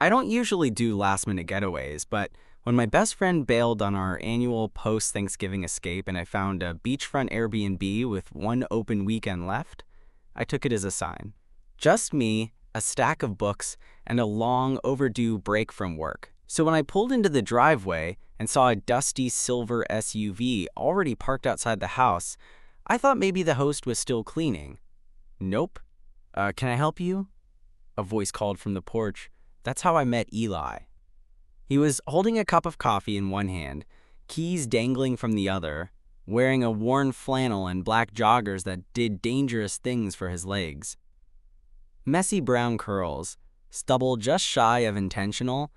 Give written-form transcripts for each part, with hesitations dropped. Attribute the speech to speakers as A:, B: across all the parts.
A: I don't usually do last-minute getaways, but when my best friend bailed on our annual post-Thanksgiving escape and I found a beachfront Airbnb with one open weekend left, I took it as a sign. Just me, a stack of books, and a long overdue break from work. So when I pulled into the driveway and saw a dusty silver SUV already parked outside the house, I thought maybe the host was still cleaning. Nope. Can I help you? A voice called from the porch. That's how I met Eli. He was holding a cup of coffee in one hand, keys dangling from the other, wearing a worn flannel and black joggers that did dangerous things for his legs. Messy brown curls, stubble just shy of intentional,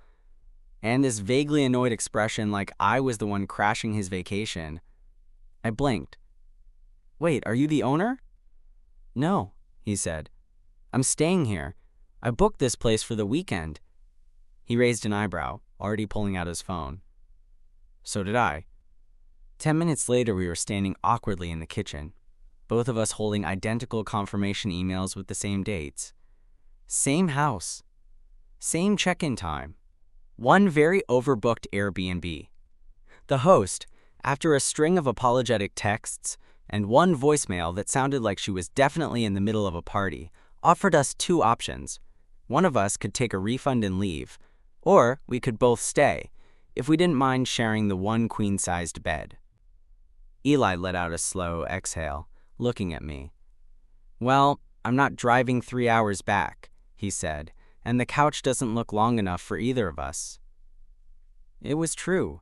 A: and this vaguely annoyed expression like I was the one crashing his vacation. I blinked. Wait, are you the owner? No, he said. I'm staying here. I booked this place for the weekend. He raised an eyebrow, already pulling out his phone. So did I. 10 minutes later, we were standing awkwardly in the kitchen, both of us holding identical confirmation emails with the same dates. Same house. Same check-in time. One very overbooked Airbnb. The host, after a string of apologetic texts and one voicemail that sounded like she was definitely in the middle of a party, offered us two options. One of us could take a refund and leave, or we could both stay, if we didn't mind sharing the one queen-sized bed. Eli let out a slow exhale, looking at me. Well, I'm not driving 3 hours back, he said, and the couch doesn't look long enough for either of us. It was true.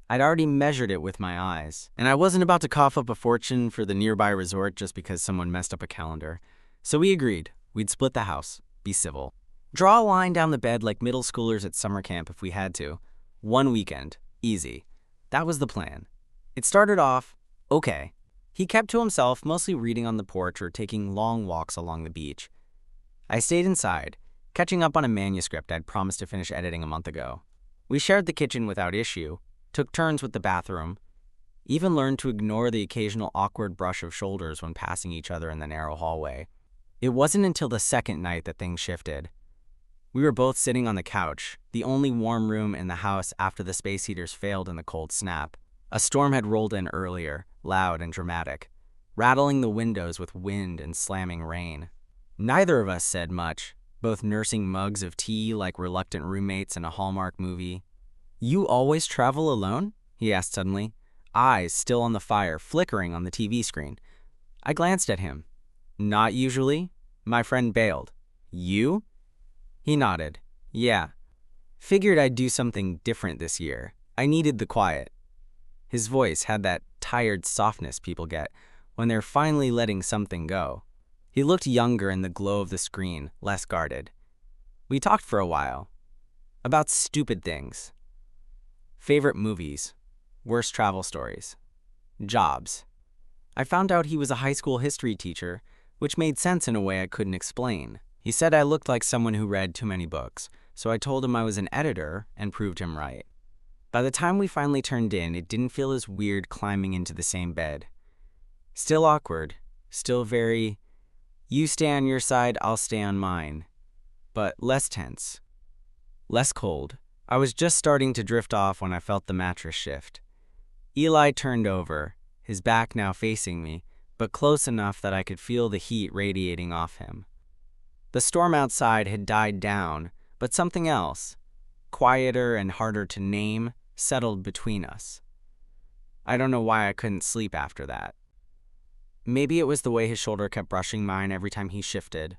A: I'd already measured it with my eyes, and I wasn't about to cough up a fortune for the nearby resort just because someone messed up a calendar. So we agreed. We'd split the house, be civil. Draw a line down the bed like middle schoolers at summer camp if we had to. One weekend, easy. That was the plan. It started off okay. He kept to himself, mostly reading on the porch or taking long walks along the beach. I stayed inside, catching up on a manuscript I'd promised to finish editing a month ago. We shared the kitchen without issue, took turns with the bathroom, even learned to ignore the occasional awkward brush of shoulders when passing each other in the narrow hallway. It wasn't until the second night that things shifted. We were both sitting on the couch, the only warm room in the house after the space heaters failed in the cold snap. A storm had rolled in earlier, loud and dramatic, rattling the windows with wind and slamming rain. Neither of us said much, both nursing mugs of tea like reluctant roommates in a Hallmark movie. You always travel alone? He asked suddenly, eyes still on the fire flickering on the TV screen. I glanced at him. Not usually. My friend bailed. You? He nodded. Yeah. Figured I'd do something different this year. I needed the quiet. His voice had that tired softness people get when they're finally letting something go. He looked younger in the glow of the screen, less guarded. We talked for a while. About stupid things. Favorite movies. Worst travel stories. Jobs. I found out he was a high school history teacher, which made sense in a way I couldn't explain. He said I looked like someone who read too many books, so I told him I was an editor and proved him right. By the time we finally turned in, it didn't feel as weird climbing into the same bed. Still awkward, still very, you stay on your side, I'll stay on mine, but less tense, less cold. I was just starting to drift off when I felt the mattress shift. Eli turned over, his back now facing me, but close enough that I could feel the heat radiating off him. The storm outside had died down, but something else, quieter and harder to name, settled between us. I don't know why I couldn't sleep after that. Maybe it was the way his shoulder kept brushing mine every time he shifted.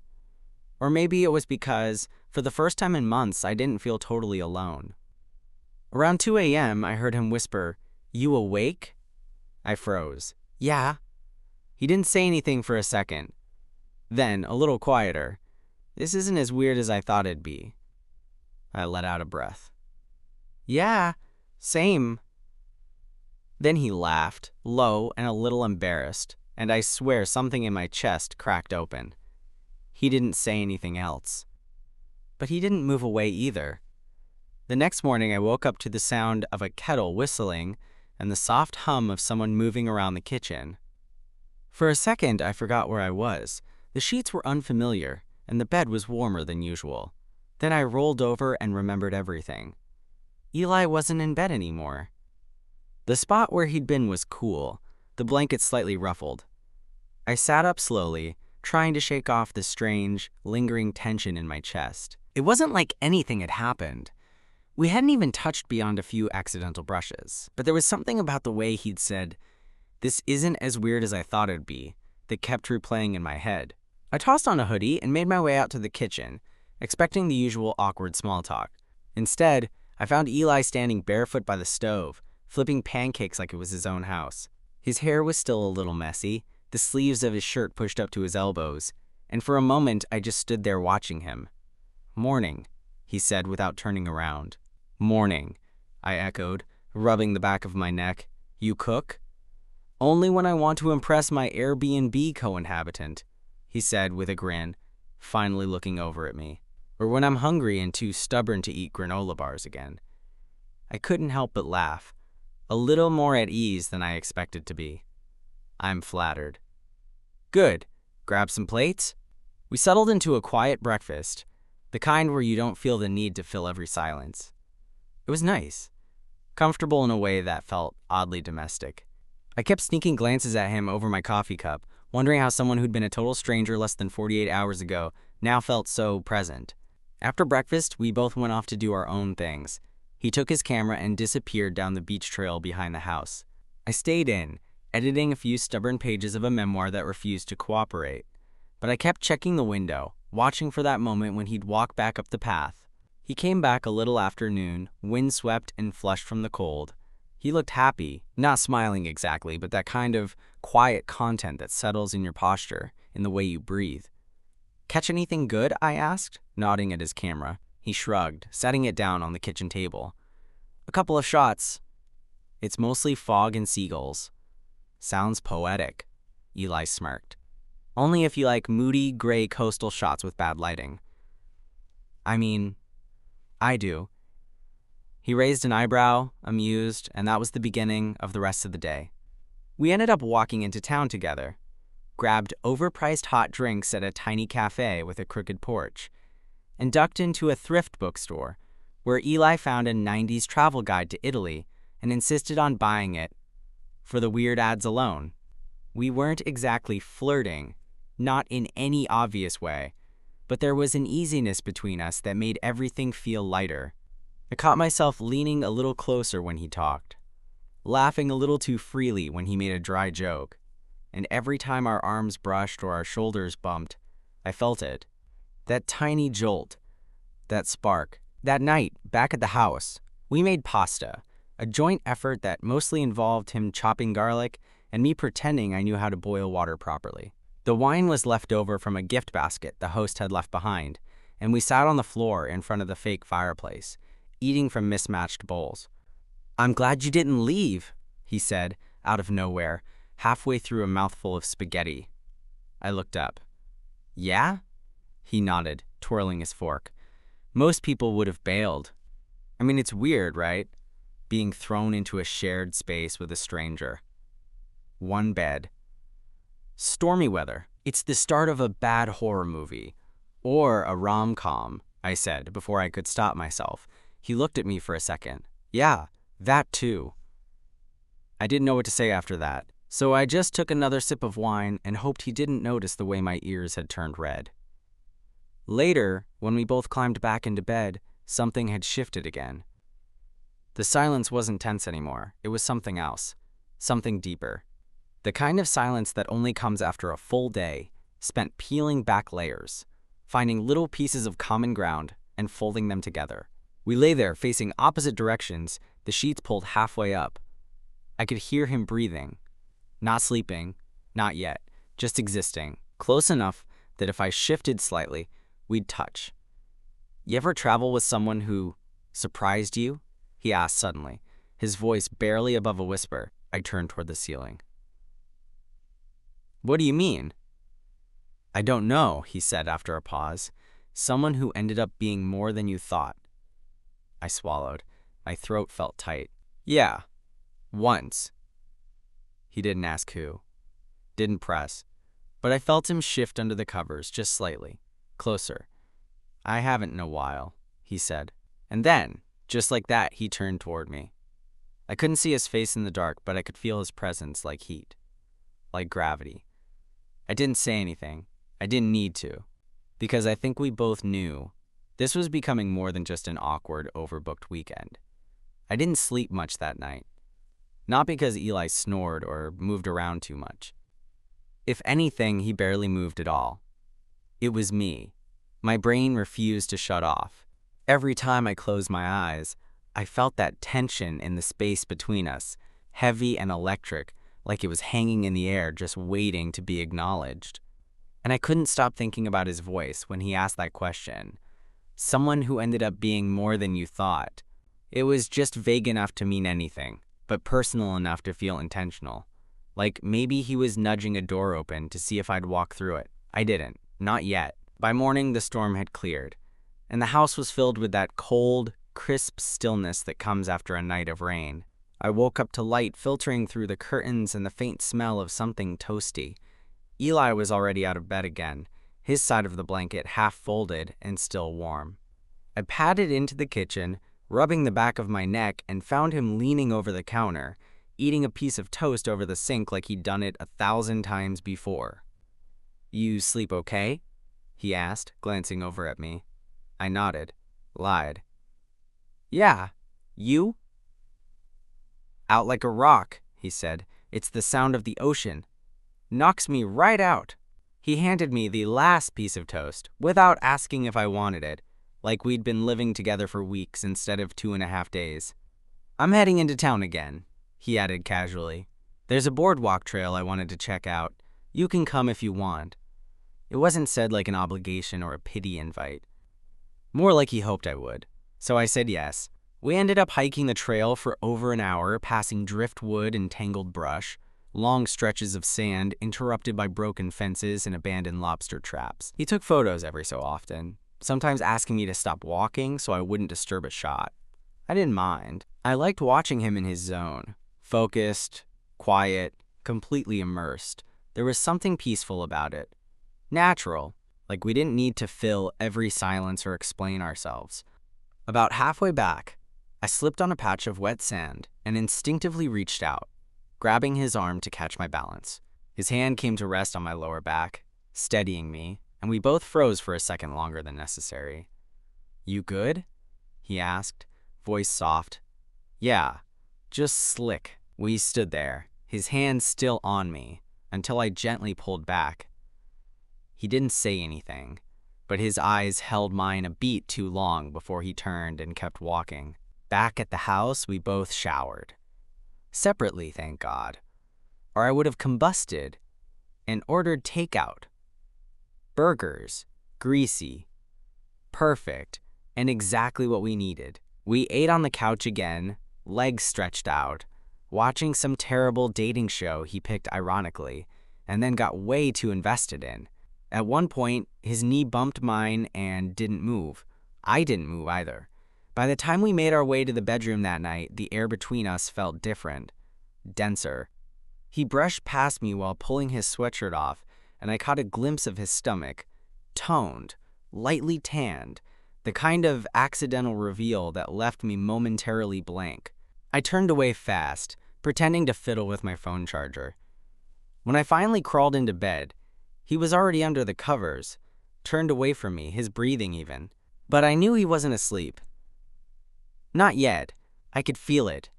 A: Or maybe it was because, for the first time in months, I didn't feel totally alone. Around 2 a.m., I heard him whisper, "You awake?" I froze. Yeah. He didn't say anything for a second. Then, a little quieter, "This isn't as weird as I thought it'd be." I let out a breath. Yeah, same. Then he laughed, low and a little embarrassed, and I swear something in my chest cracked open. He didn't say anything else. But he didn't move away either. The next morning I woke up to the sound of a kettle whistling and the soft hum of someone moving around the kitchen. For a second I forgot where I was. The sheets were unfamiliar, and the bed was warmer than usual. Then I rolled over and remembered everything. Eli wasn't in bed anymore. The spot where he'd been was cool, the blanket slightly ruffled. I sat up slowly, trying to shake off the strange, lingering tension in my chest. It wasn't like anything had happened. We hadn't even touched beyond a few accidental brushes, but there was something about the way he'd said, "This isn't as weird as I thought it'd be," that kept replaying in my head. I tossed on a hoodie and made my way out to the kitchen, expecting the usual awkward small talk. Instead, I found Eli standing barefoot by the stove, flipping pancakes like it was his own house. His hair was still a little messy, the sleeves of his shirt pushed up to his elbows, and for a moment I just stood there watching him. "Morning," he said without turning around. "Morning," I echoed, rubbing the back of my neck. "You cook?" "Only when I want to impress my Airbnb co-inhabitant," he said with a grin, finally looking over at me. "Or when I'm hungry and too stubborn to eat granola bars again." I couldn't help but laugh, a little more at ease than I expected to be. I'm flattered. "Good. Grab some plates?" We settled into a quiet breakfast, the kind where you don't feel the need to fill every silence. It was nice, comfortable in a way that felt oddly domestic. I kept sneaking glances at him over my coffee cup, wondering how someone who'd been a total stranger less than 48 hours ago now felt so present. After breakfast, we both went off to do our own things. He took his camera and disappeared down the beach trail behind the house. I stayed in, editing a few stubborn pages of a memoir that refused to cooperate. But I kept checking the window, watching for that moment when he'd walk back up the path. He came back a little after noon, windswept and flushed from the cold. He looked happy, not smiling exactly, but that kind of quiet content that settles in your posture, in the way you breathe. "Catch anything good?" I asked, nodding at his camera. He shrugged, setting it down on the kitchen table. "A couple of shots. It's mostly fog and seagulls." "Sounds poetic," Eli smirked. "Only if you like moody, gray coastal shots with bad lighting." "I mean, I do." He raised an eyebrow, amused, and that was the beginning of the rest of the day. We ended up walking into town together, grabbed overpriced hot drinks at a tiny cafe with a crooked porch, and ducked into a thrift bookstore where Eli found a 90s travel guide to Italy and insisted on buying it for the weird ads alone. We weren't exactly flirting, not in any obvious way, but there was an easiness between us that made everything feel lighter. I caught myself leaning a little closer when he talked, laughing a little too freely when he made a dry joke, and every time our arms brushed or our shoulders bumped, I felt it. That tiny jolt, that spark. That night, back at the house, we made pasta, a joint effort that mostly involved him chopping garlic and me pretending I knew how to boil water properly. The wine was left over from a gift basket the host had left behind, and we sat on the floor in front of the fake fireplace, eating from mismatched bowls. "I'm glad you didn't leave," he said, out of nowhere, halfway through a mouthful of spaghetti. I looked up. "Yeah?" He nodded, twirling his fork. "Most people would have bailed. I mean, it's weird, right? Being thrown into a shared space with a stranger. One bed. Stormy weather. It's the start of a bad horror movie. Or a rom-com," I said before I could stop myself. He looked at me for a second. "Yeah, that too." I didn't know what to say after that, so I just took another sip of wine and hoped he didn't notice the way my ears had turned red. Later, when we both climbed back into bed, something had shifted again. The silence wasn't tense anymore. It was something else, something deeper. The kind of silence that only comes after a full day, spent peeling back layers, finding little pieces of common ground and folding them together. We lay there facing opposite directions, the sheets pulled halfway up. I could hear him breathing. Not sleeping, not yet, just existing, close enough that if I shifted slightly, we'd touch. "You ever travel with someone who surprised you?" he asked suddenly, his voice barely above a whisper. I turned toward the ceiling. "What do you mean?" "I don't know," he said after a pause. "Someone who ended up being more than you thought." I swallowed. My throat felt tight. "Yeah, once." He didn't ask who. Didn't press. But I felt him shift under the covers just slightly. Closer. "I haven't in a while." he said. And then, just like that, he turned toward me. I couldn't see his face in the dark, but I could feel his presence like heat, like gravity. I didn't say anything. I didn't need to, because I think we both knew this was becoming more than just an awkward, overbooked weekend. I didn't sleep much that night, not because Eli snored or moved around too much. If anything, he barely moved at all. It was me. My brain refused to shut off. Every time I closed my eyes, I felt that tension in the space between us, heavy and electric, like it was hanging in the air just waiting to be acknowledged. And I couldn't stop thinking about his voice when he asked that question. Someone who ended up being more than you thought. It was just vague enough to mean anything, but personal enough to feel intentional. Like maybe he was nudging a door open to see if I'd walk through it. I didn't. Not yet. By morning, the storm had cleared, and the house was filled with that cold, crisp stillness that comes after a night of rain. I woke up to light filtering through the curtains and the faint smell of something toasty. Eli was already out of bed again, his side of the blanket half folded and still warm. I padded into the kitchen, rubbing the back of my neck, and found him leaning over the counter, eating a piece of toast over the sink like he'd done it 1,000 times before. "You sleep okay?" he asked, glancing over at me. I nodded, lied. "Yeah, you?" "Out like a rock," he said. "It's the sound of the ocean. Knocks me right out." He handed me the last piece of toast without asking if I wanted it, like we'd been living together for weeks instead of 2.5 days. "I'm heading into town again," he added casually. "There's a boardwalk trail I wanted to check out. You can come if you want." It wasn't said like an obligation or a pity invite. More like he hoped I would. So I said yes. We ended up hiking the trail for over an hour, passing driftwood and tangled brush, long stretches of sand interrupted by broken fences and abandoned lobster traps. He took photos every so often, sometimes asking me to stop walking so I wouldn't disturb a shot. I didn't mind. I liked watching him in his zone, focused, quiet, completely immersed. There was something peaceful about it. Natural, like we didn't need to fill every silence or explain ourselves. About halfway back, I slipped on a patch of wet sand and instinctively reached out, grabbing his arm to catch my balance. His hand came to rest on my lower back, steadying me, and we both froze for a second longer than necessary. "You good?" he asked, voice soft. "Yeah, just slick." We stood there, his hand still on me, until I gently pulled back. He didn't say anything, but his eyes held mine a beat too long before he turned and kept walking. Back at the house, we both showered. Separately, thank God. Or I would have combusted and ordered takeout. Burgers, greasy, perfect, and exactly what we needed. We ate on the couch again, legs stretched out, watching some terrible dating show he picked ironically, and then got way too invested in. At one point, his knee bumped mine and didn't move. I didn't move either. By the time we made our way to the bedroom that night, the air between us felt different, denser. He brushed past me while pulling his sweatshirt off, and I caught a glimpse of his stomach, toned, lightly tanned, the kind of accidental reveal that left me momentarily blank. I turned away fast, pretending to fiddle with my phone charger. When I finally crawled into bed, he was already under the covers, turned away from me, his breathing even. But I knew he wasn't asleep. Not yet. I could feel it.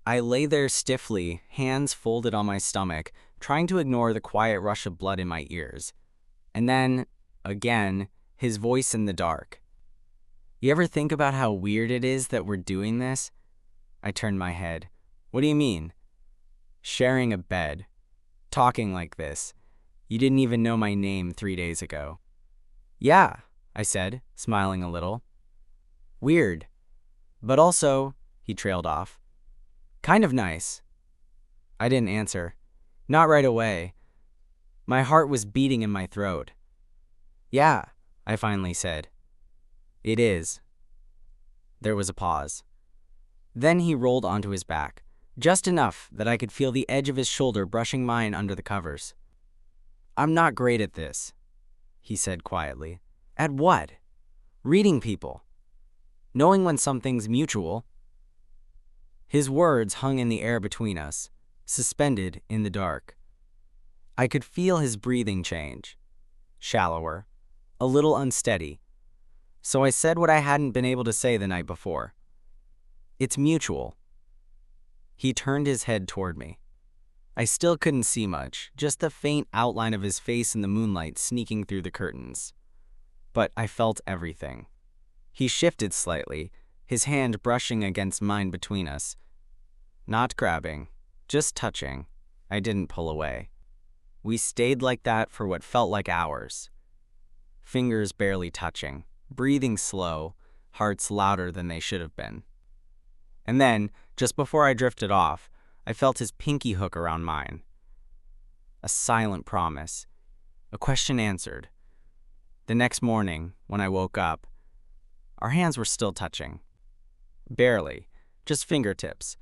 A: I lay there stiffly, hands folded on my stomach, trying to ignore the quiet rush of blood in my ears. And then, again, his voice in the dark. "You ever think about how weird it is that we're doing this?" I turned my head. "What do you mean?" "Sharing a bed. Talking like this. You didn't even know my name 3 days ago." "Yeah," I said, smiling a little. "Weird. But also," he trailed off, "kind of nice." I didn't answer. Not right away. My heart was beating in my throat. "Yeah," I finally said. "It is." There was a pause. Then he rolled onto his back, just enough that I could feel the edge of his shoulder brushing mine under the covers. "I'm not great at this," he said quietly. "At what?" "Reading people." knowing when something's mutual. His words hung in the air between us, suspended in the dark. I could feel his breathing change, shallower, a little unsteady. So I said what I hadn't been able to say the night before. It's mutual. He turned his head toward me. I still couldn't see much, just the faint outline of his face in the moonlight sneaking through the curtains. But I felt everything. He shifted slightly, his hand brushing against mine between us. Not grabbing, just touching. I didn't pull away. We stayed like that for what felt like hours. Fingers barely touching, breathing slow, hearts louder than they should have been. And then, just before I drifted off, I felt his pinky hook around mine. A silent promise, a question answered. The next morning, when I woke up, our hands were still touching. Barely, just fingertips.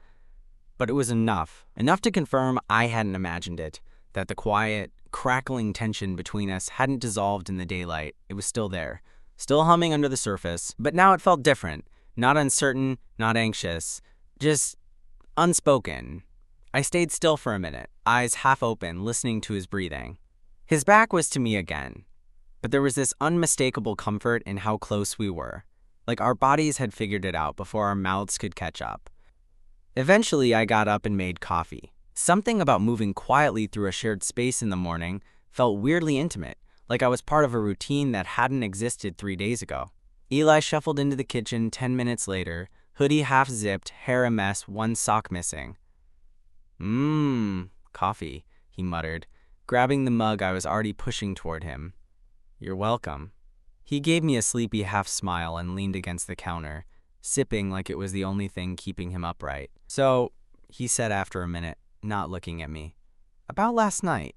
A: But it was enough to confirm I hadn't imagined it, that the quiet, crackling tension between us hadn't dissolved in the daylight. It was still there, still humming under the surface, but now it felt different, not uncertain, not anxious, just unspoken. I stayed still for a minute, eyes half open, listening to his breathing. His back was to me again, but there was this unmistakable comfort in how close we were, like our bodies had figured it out before our mouths could catch up. Eventually, I got up and made coffee. Something about moving quietly through a shared space in the morning felt weirdly intimate, like I was part of a routine that hadn't existed 3 days ago. Eli shuffled into the kitchen 10 minutes later, hoodie half-zipped, hair a mess, one sock missing. Coffee, he muttered, grabbing the mug I was already pushing toward him. You're welcome. He gave me a sleepy half-smile and leaned against the counter, sipping like it was the only thing keeping him upright. So, he said after a minute, not looking at me. About last night.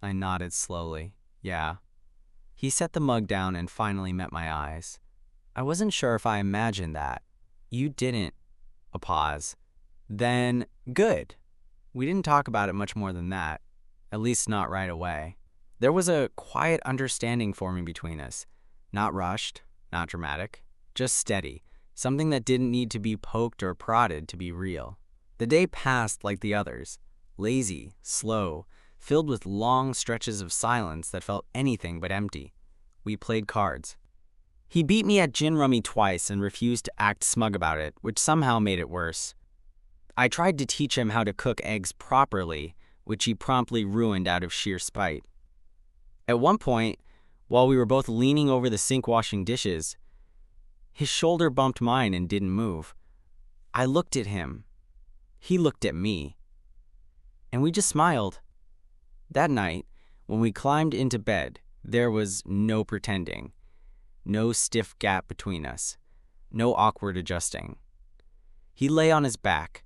A: I nodded slowly. Yeah. He set the mug down and finally met my eyes. I wasn't sure if I imagined that. You didn't. A pause. Then, good. We didn't talk about it much more than that. At least not right away. There was a quiet understanding forming between us. Not rushed, not dramatic, just steady. Something that didn't need to be poked or prodded to be real. The day passed like the others. Lazy, slow, filled with long stretches of silence that felt anything but empty. We played cards. He beat me at gin rummy twice and refused to act smug about it, which somehow made it worse. I tried to teach him how to cook eggs properly, which he promptly ruined out of sheer spite. At one point, while we were both leaning over the sink washing dishes, his shoulder bumped mine and didn't move. I looked at him. He looked at me. And we just smiled. That night, when we climbed into bed, there was no pretending. No stiff gap between us. No awkward adjusting. He lay on his back.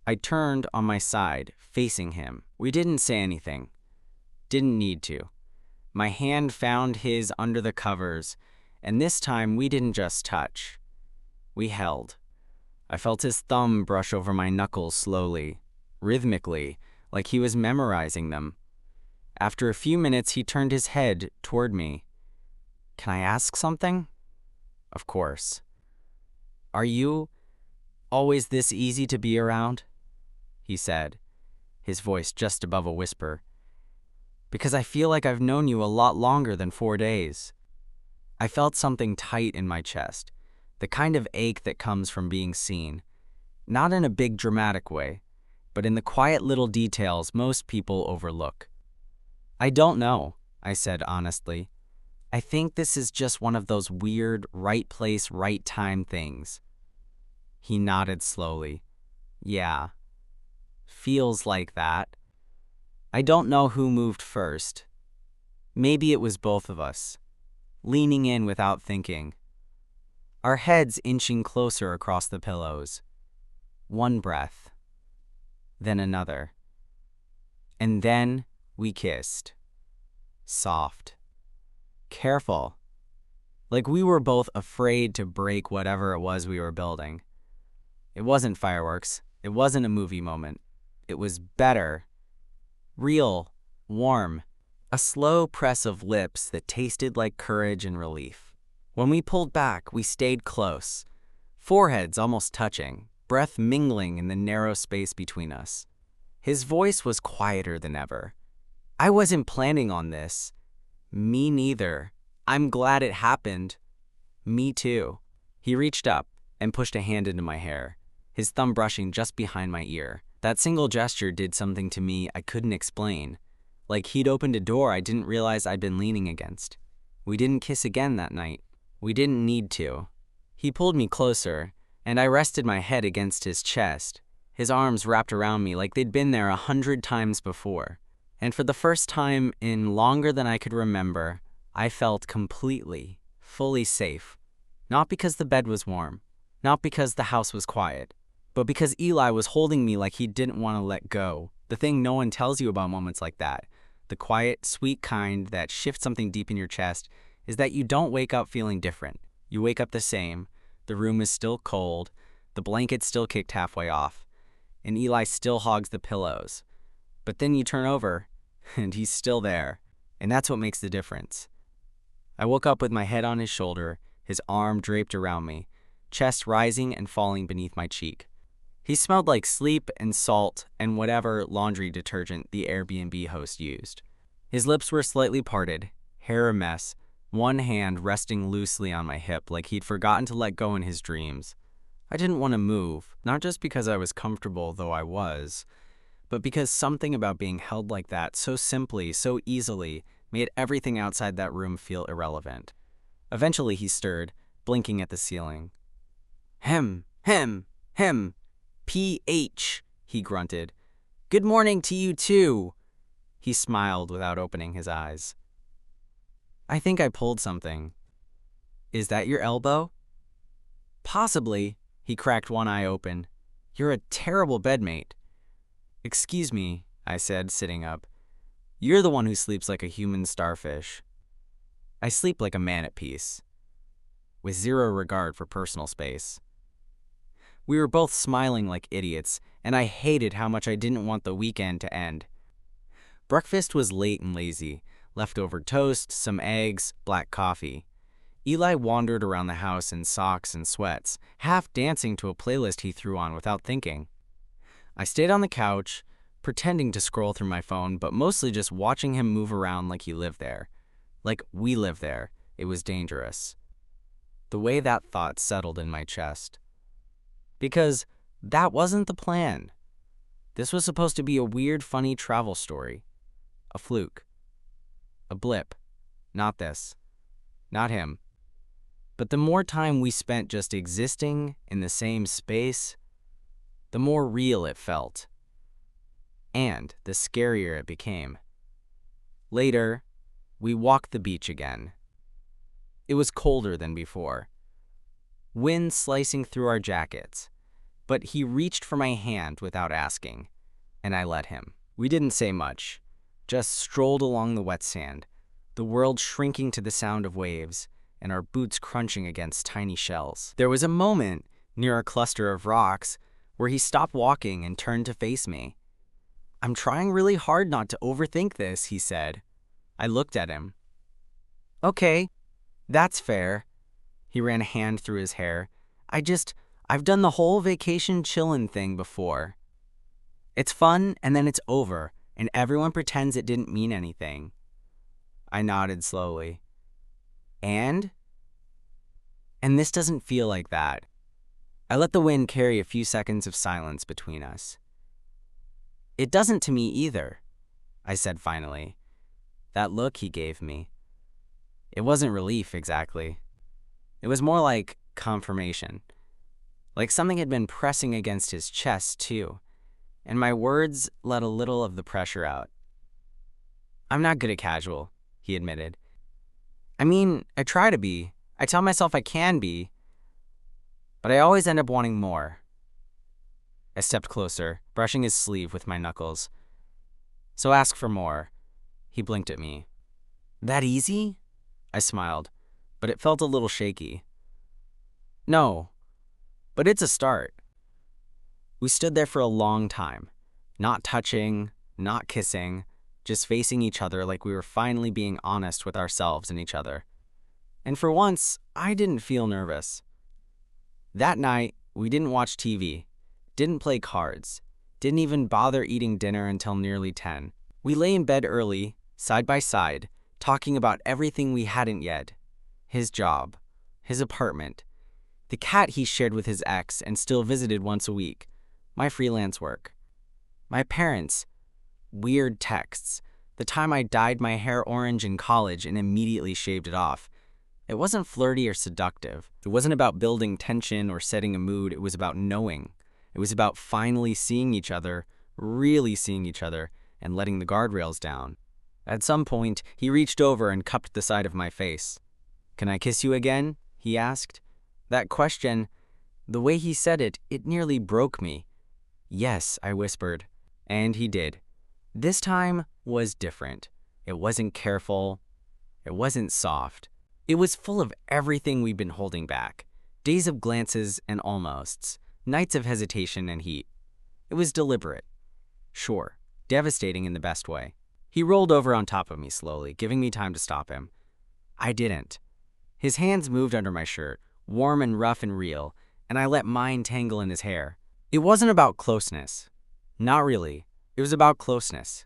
A: I turned on my side, facing him. We didn't say anything. Didn't need to. My hand found his under the covers, and this time we didn't just touch. We held. I felt his thumb brush over my knuckles slowly, rhythmically, like he was memorizing them. After a few minutes, he turned his head toward me. Can I ask something? Of course. Are you always this easy to be around? He said, his voice just above a whisper. Because I feel like I've known you a lot longer than 4 days. I felt something tight in my chest, the kind of ache that comes from being seen. Not in a big dramatic way, but in the quiet little details most people overlook. I don't know, I said honestly. I think this is just one of those weird, right place, right time things. He nodded slowly. Yeah. Feels like that. I don't know who moved first. Maybe it was both of us, leaning in without thinking. Our heads inching closer across the pillows. One breath, then another. And then we kissed. Soft. Careful. Like we were both afraid to break whatever it was we were building. It wasn't fireworks. It wasn't a movie moment. It was better. Real. Warm. A slow press of lips that tasted like courage and relief. When we pulled back, we stayed close, foreheads almost touching, breath mingling in the narrow space between us. His voice was quieter than ever. I wasn't planning on this. Me neither. I'm glad it happened. Me too. He reached up and pushed a hand into my hair, his thumb brushing just behind my ear. That single gesture did something to me I couldn't explain, like he'd opened a door I didn't realize I'd been leaning against. We didn't kiss again that night. We didn't need to. He pulled me closer, and I rested my head against his chest, his arms wrapped around me like they'd been there 100 times before. And for the first time in longer than I could remember, I felt completely, fully safe. Not because the bed was warm, not because the house was quiet, but because Eli was holding me like he didn't want to let go. The thing no one tells you about moments like that, the quiet, sweet kind that shifts something deep in your chest, is that you don't wake up feeling different. You wake up the same. The room is still cold, the blanket's still kicked halfway off, and Eli still hogs the pillows. But then you turn over, and he's still there, and that's what makes the difference. I woke up with my head on his shoulder, his arm draped around me, chest rising and falling beneath my cheek. He smelled like sleep and salt and whatever laundry detergent the Airbnb host used. His lips were slightly parted, hair a mess, one hand resting loosely on my hip like he'd forgotten to let go in his dreams. I didn't want to move, not just because I was comfortable, though I was, but because something about being held like that so simply, so easily, made everything outside that room feel irrelevant. Eventually he stirred, blinking at the ceiling. Him, P.H., he grunted. Good morning to you too. He smiled without opening his eyes. I think I pulled something. Is that your elbow? Possibly, he cracked one eye open. You're a terrible bedmate. Excuse me, I said, sitting up. You're the one who sleeps like a human starfish. I sleep like a man at peace, with zero regard for personal space. We were both smiling like idiots, and I hated how much I didn't want the weekend to end. Breakfast was late and lazy. Leftover toast, some eggs, black coffee. Eli wandered around the house in socks and sweats, half dancing to a playlist he threw on without thinking. I stayed on the couch, pretending to scroll through my phone, but mostly just watching him move around like he lived there. Like we lived there. It was dangerous. The way that thought settled in my chest. Because that wasn't the plan. This was supposed to be a weird, funny travel story. A fluke. A blip. Not this. Not him. But the more time we spent just existing in the same space, the more real it felt. And the scarier it became. Later, we walked the beach again. It was colder than before. Wind slicing through our jackets. But he reached for my hand without asking, and I let him. We didn't say much, just strolled along the wet sand, the world shrinking to the sound of waves, and our boots crunching against tiny shells. There was a moment, near a cluster of rocks, where he stopped walking and turned to face me. I'm trying really hard not to overthink this, he said. I looked at him. Okay, that's fair. He ran a hand through his hair. I've done the whole vacation chillin' thing before. It's fun, and then it's over, and everyone pretends it didn't mean anything. I nodded slowly. And this doesn't feel like that. I let the wind carry a few seconds of silence between us. It doesn't to me either, I said finally. That look he gave me. It wasn't relief, exactly. It was more like confirmation. Like something had been pressing against his chest, too. And my words let a little of the pressure out. I'm not good at casual, he admitted. I mean, I try to be. I tell myself I can be. But I always end up wanting more. I stepped closer, brushing his sleeve with my knuckles. So ask for more. He blinked at me. That easy? I smiled, but it felt a little shaky. No, but it's a start. We stood there for a long time, not touching, not kissing, just facing each other like we were finally being honest with ourselves and each other. And for once, I didn't feel nervous. That night, we didn't watch TV, didn't play cards, didn't even bother eating dinner until nearly 10. We lay in bed early, side by side, talking about everything we hadn't yet. His job, his apartment, the cat he shared with his ex and still visited once a week, my freelance work, my parents, weird texts, the time I dyed my hair orange in college and immediately shaved it off. It wasn't flirty or seductive. It wasn't about building tension or setting a mood. It was about knowing. It was about finally seeing each other, really seeing each other, and letting the guardrails down. At some point, he reached over and cupped the side of my face. "Can I kiss you again?" he asked. That question, the way he said it, it nearly broke me. "Yes," I whispered. And he did. This time was different. It wasn't careful. It wasn't soft. It was full of everything we'd been holding back. Days of glances and almosts. Nights of hesitation and heat. It was deliberate. Sure, devastating in the best way. He rolled over on top of me slowly, giving me time to stop him. I didn't. His hands moved under my shirt, warm and rough and real, and I let mine tangle in his hair. It wasn't about closeness. Not really. It was about closeness.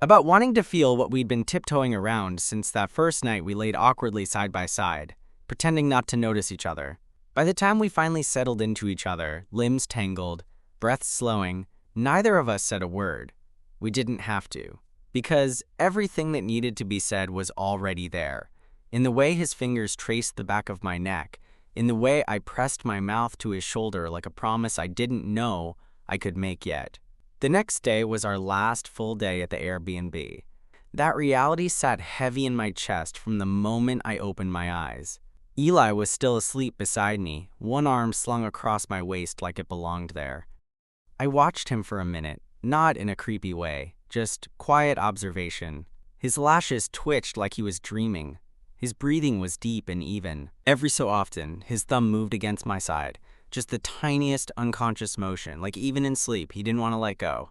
A: About wanting to feel what we'd been tiptoeing around since that first night we laid awkwardly side by side, pretending not to notice each other. By the time we finally settled into each other, limbs tangled, breath slowing, neither of us said a word. We didn't have to, because everything that needed to be said was already there. In the way his fingers traced the back of my neck, in the way I pressed my mouth to his shoulder like a promise I didn't know I could make yet. The next day was our last full day at the Airbnb. That reality sat heavy in my chest from the moment I opened my eyes. Eli was still asleep beside me, one arm slung across my waist like it belonged there. I watched him for a minute, not in a creepy way, just quiet observation. His lashes twitched like he was dreaming. His breathing was deep and even. Every so often, his thumb moved against my side. Just the tiniest unconscious motion, like even in sleep, he didn't want to let go.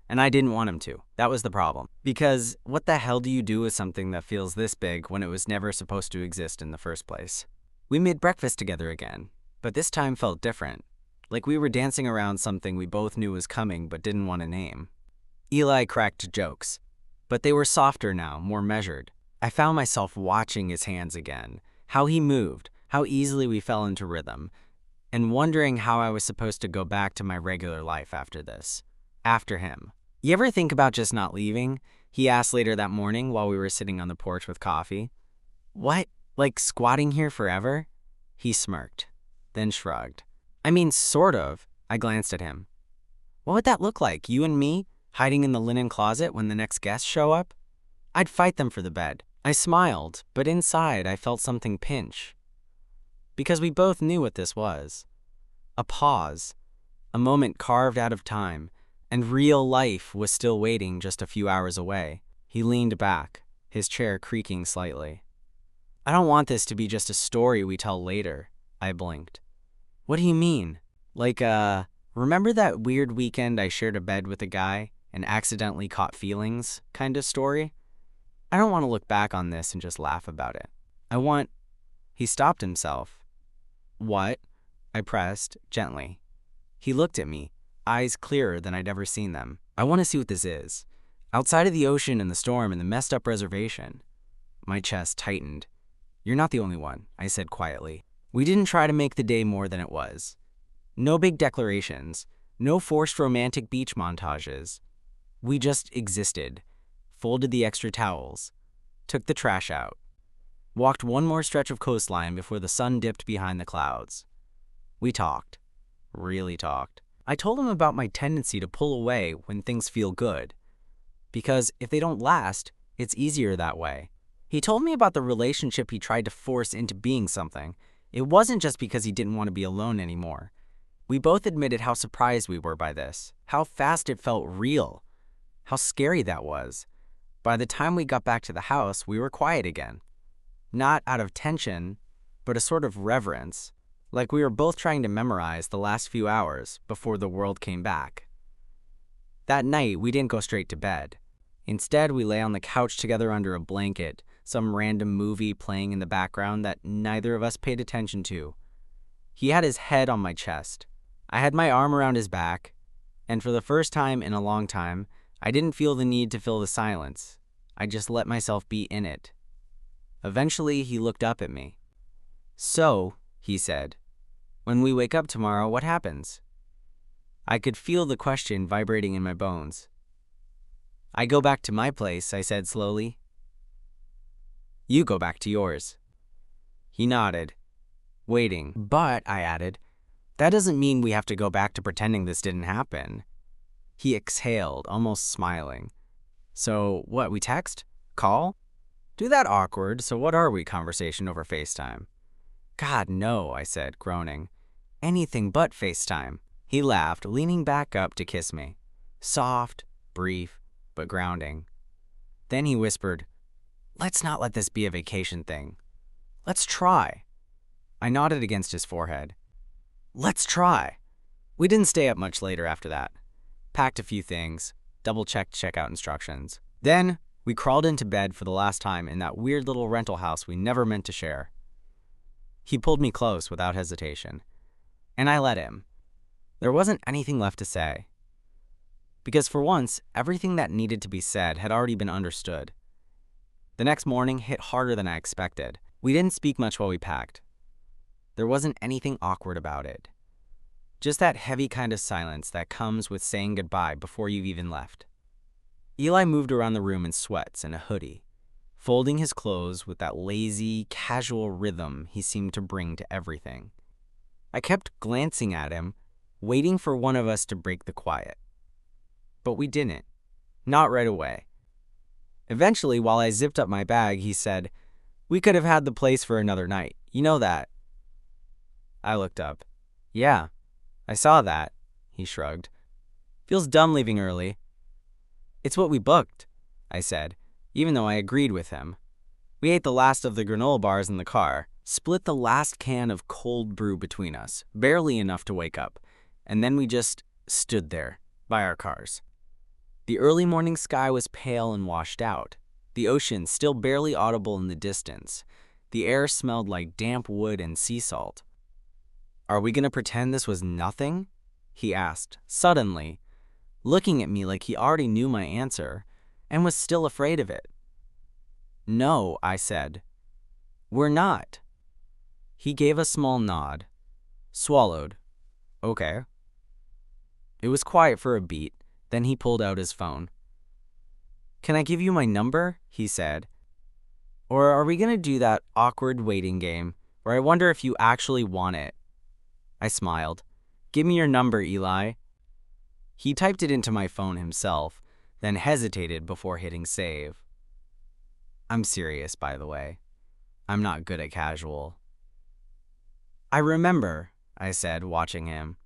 A: And I didn't want him to. That was the problem. Because what the hell do you do with something that feels this big when it was never supposed to exist in the first place? We made breakfast together again, but this time felt different. Like we were dancing around something we both knew was coming but didn't want to name. Eli cracked jokes, but they were softer now, more measured. I found myself watching his hands again, how he moved, how easily we fell into rhythm, and wondering how I was supposed to go back to my regular life after this. After him. "You ever think about just not leaving?" he asked later that morning while we were sitting on the porch with coffee. "What? Like squatting here forever?" He smirked, then shrugged. "I mean, sort of." I glanced at him. "What would that look like, you and me, hiding in the linen closet when the next guests show up?" "I'd fight them for the bed." I smiled, but inside I felt something pinch. Because we both knew what this was. A pause, a moment carved out of time, and real life was still waiting just a few hours away. He leaned back, his chair creaking slightly. "I don't want this to be just a story we tell later," I blinked. "What do you mean? Like, remember that weird weekend I shared a bed with a guy and accidentally caught feelings kind of story? I don't want to look back on this and just laugh about it. I want—" He stopped himself. "What?" I pressed, gently. He looked at me, eyes clearer than I'd ever seen them. "I want to see what this is. Outside of the ocean and the storm and the messed up reservation." My chest tightened. "You're not the only one," I said quietly. We didn't try to make the day more than it was. No big declarations, no forced romantic beach montages. We just existed, folded the extra towels, took the trash out, walked one more stretch of coastline before the sun dipped behind the clouds. We talked, really talked. I told him about my tendency to pull away when things feel good, because if they don't last, it's easier that way. He told me about the relationship he tried to force into being something. It wasn't just because he didn't want to be alone anymore. We both admitted how surprised we were by this, how fast it felt real, how scary that was. By the time we got back to the house, we were quiet again. Not out of tension, but a sort of reverence, like we were both trying to memorize the last few hours before the world came back. That night, we didn't go straight to bed. Instead, we lay on the couch together under a blanket, some random movie playing in the background that neither of us paid attention to. He had his head on my chest. I had my arm around his back, and for the first time in a long time, I didn't feel the need to fill the silence. I just let myself be in it. Eventually, he looked up at me. "So," he said, "when we wake up tomorrow, what happens?" I could feel the question vibrating in my bones. "I go back to my place," I said slowly. "You go back to yours." He nodded, waiting. "But," I added, "that doesn't mean we have to go back to pretending this didn't happen." He exhaled, almost smiling. "So, what, we text? Call? Do that awkward, so what are we conversation over FaceTime?" "God, no," I said, groaning. "Anything but FaceTime." He laughed, leaning back up to kiss me. Soft, brief, but grounding. Then he whispered, "Let's not let this be a vacation thing. Let's try." I nodded against his forehead. "Let's try." We didn't stay up much later after that. Packed a few things, double-checked checkout instructions. Then, we crawled into bed for the last time in that weird little rental house we never meant to share. He pulled me close without hesitation, and I let him. There wasn't anything left to say. Because for once, everything that needed to be said had already been understood. The next morning hit harder than I expected. We didn't speak much while we packed. There wasn't anything awkward about it. Just that heavy kind of silence that comes with saying goodbye before you've even left. Eli moved around the room in sweats and a hoodie, folding his clothes with that lazy, casual rhythm he seemed to bring to everything. I kept glancing at him, waiting for one of us to break the quiet. But we didn't. Not right away. Eventually, while I zipped up my bag, he said, "We could have had the place for another night. You know that." I looked up. "Yeah, I saw that," he shrugged. "Feels dumb leaving early." "It's what we booked," I said, even though I agreed with him. We ate the last of the granola bars in the car, split the last can of cold brew between us, barely enough to wake up, and then we just stood there, by our cars. The early morning sky was pale and washed out, the ocean still barely audible in the distance. The air smelled like damp wood and sea salt. "Are we going to pretend this was nothing?" he asked, suddenly, looking at me like he already knew my answer and was still afraid of it. "No," I said. "We're not." He gave a small nod, swallowed. "Okay." It was quiet for a beat, then he pulled out his phone. "Can I give you my number?" he said. "Or are we going to do that awkward waiting game where I wonder if you actually want it?" I smiled. "Give me your number, Eli." He typed it into my phone himself, then hesitated before hitting save. I'm serious, by the way. I'm not good at casual. "I remember," I said, watching him.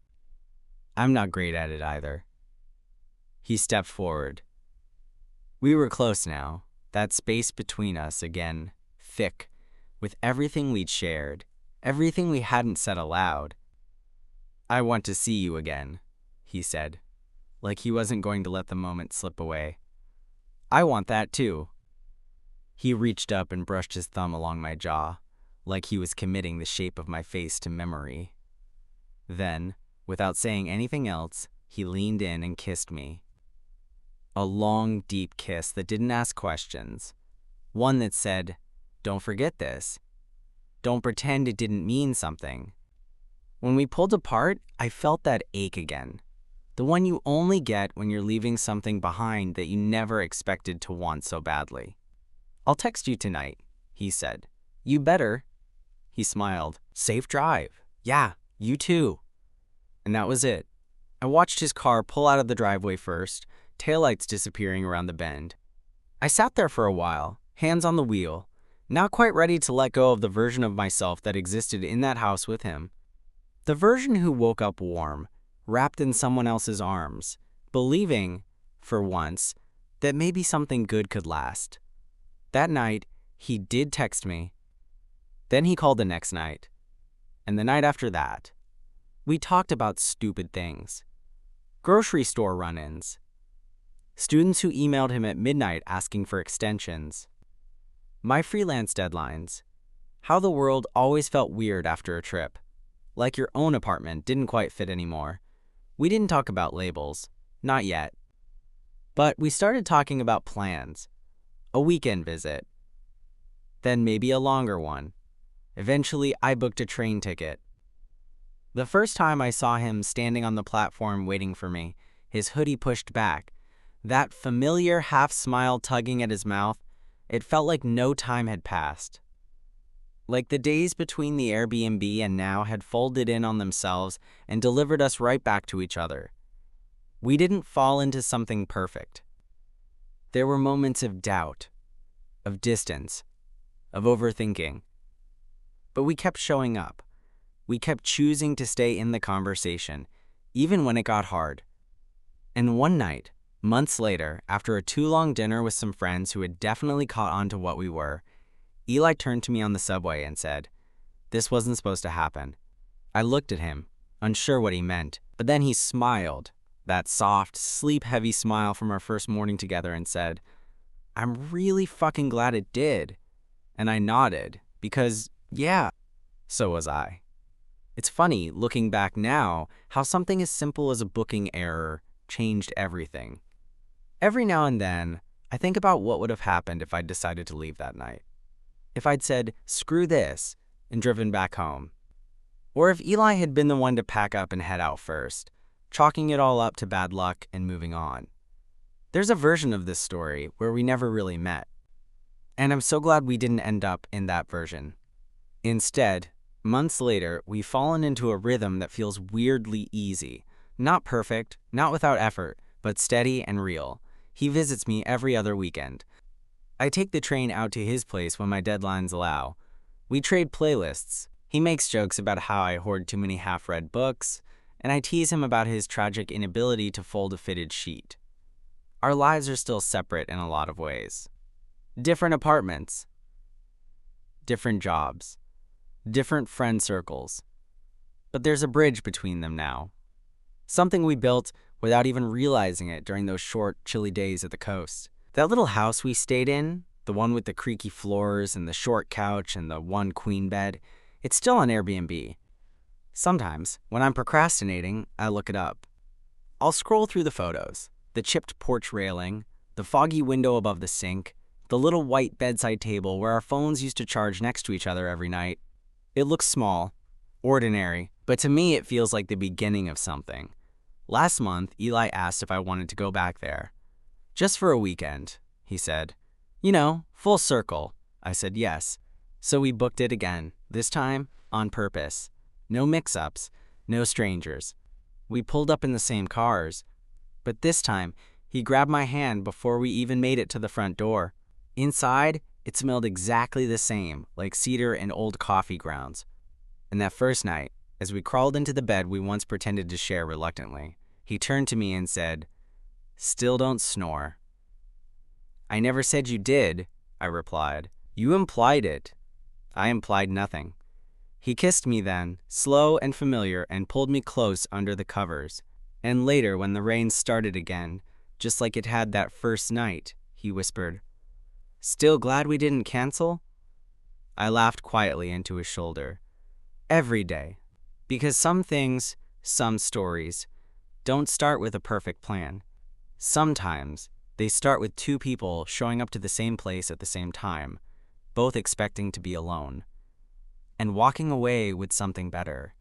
A: "I'm not great at it either." He stepped forward. We were close now, that space between us again, thick, with everything we'd shared, everything we hadn't said aloud. "I want to see you again," he said, like he wasn't going to let the moment slip away. "I want that too." He reached up and brushed his thumb along my jaw, like he was committing the shape of my face to memory. Then, without saying anything else, he leaned in and kissed me. A long, deep kiss that didn't ask questions. One that said, "Don't forget this. Don't pretend it didn't mean something." When we pulled apart, I felt that ache again. The one you only get when you're leaving something behind that you never expected to want so badly. "I'll text you tonight," he said. "You better." He smiled. "Safe drive." "Yeah, you too." And that was it. I watched his car pull out of the driveway first, taillights disappearing around the bend. I sat there for a while, hands on the wheel, not quite ready to let go of the version of myself that existed in that house with him. The version who woke up warm, wrapped in someone else's arms, believing, for once, that maybe something good could last. That night, he did text me. Then he called the next night. And the night after that. We talked about stupid things. Grocery store run-ins. Students who emailed him at midnight asking for extensions. My freelance deadlines. How the world always felt weird after a trip. Like your own apartment didn't quite fit anymore. We didn't talk about labels. Not yet. But we started talking about plans. A weekend visit. Then maybe a longer one. Eventually, I booked a train ticket. The first time I saw him standing on the platform waiting for me, his hoodie pushed back, that familiar half-smile tugging at his mouth, it felt like no time had passed. Like the days between the Airbnb and now had folded in on themselves and delivered us right back to each other. We didn't fall into something perfect. There were moments of doubt, of distance, of overthinking. But we kept showing up. We kept choosing to stay in the conversation, even when it got hard. And one night, months later, after a too-long dinner with some friends who had definitely caught on to what we were, Eli turned to me on the subway and said, "This wasn't supposed to happen." I looked at him, unsure what he meant, but then he smiled, that soft, sleep-heavy smile from our first morning together, and said, "I'm really fucking glad it did." And I nodded, because, yeah, so was I. It's funny, looking back now, how something as simple as a booking error changed everything. Every now and then, I think about what would have happened if I'd decided to leave that night. If I'd said, "Screw this," and driven back home. Or if Eli had been the one to pack up and head out first, chalking it all up to bad luck and moving on. There's a version of this story where we never really met. And I'm so glad we didn't end up in that version. Instead, months later, we've fallen into a rhythm that feels weirdly easy. Not perfect, not without effort, but steady and real. He visits me every other weekend. I take the train out to his place when my deadlines allow. We trade playlists. He makes jokes about how I hoard too many half-read books, and I tease him about his tragic inability to fold a fitted sheet. Our lives are still separate in a lot of ways. Different apartments, different jobs, different friend circles. But there's a bridge between them now. Something we built without even realizing it during those short, chilly days at the coast. That little house we stayed in, the one with the creaky floors and the short couch and the one queen bed, it's still on Airbnb. Sometimes, when I'm procrastinating, I look it up. I'll scroll through the photos, the chipped porch railing, the foggy window above the sink, the little white bedside table where our phones used to charge next to each other every night. It looks small, ordinary, but to me it feels like the beginning of something. Last month, Eli asked if I wanted to go back there. "Just for a weekend," he said. "You know, full circle." I said yes. So we booked it again, this time on purpose. No mix-ups, no strangers. We pulled up in the same cars, but this time he grabbed my hand before we even made it to the front door. Inside, it smelled exactly the same, like cedar and old coffee grounds. And that first night, as we crawled into the bed we once pretended to share reluctantly, he turned to me and said, "Still don't snore." "I never said you did," I replied. "You implied it." I implied nothing. He kissed me then, slow and familiar, and pulled me close under the covers. And later, when the rain started again, just like it had that first night, he whispered, "Still glad we didn't cancel?" I laughed quietly into his shoulder. Every day. Because some things, some stories, don't start with a perfect plan. Sometimes, they start with two people showing up to the same place at the same time, both expecting to be alone, and walking away with something better.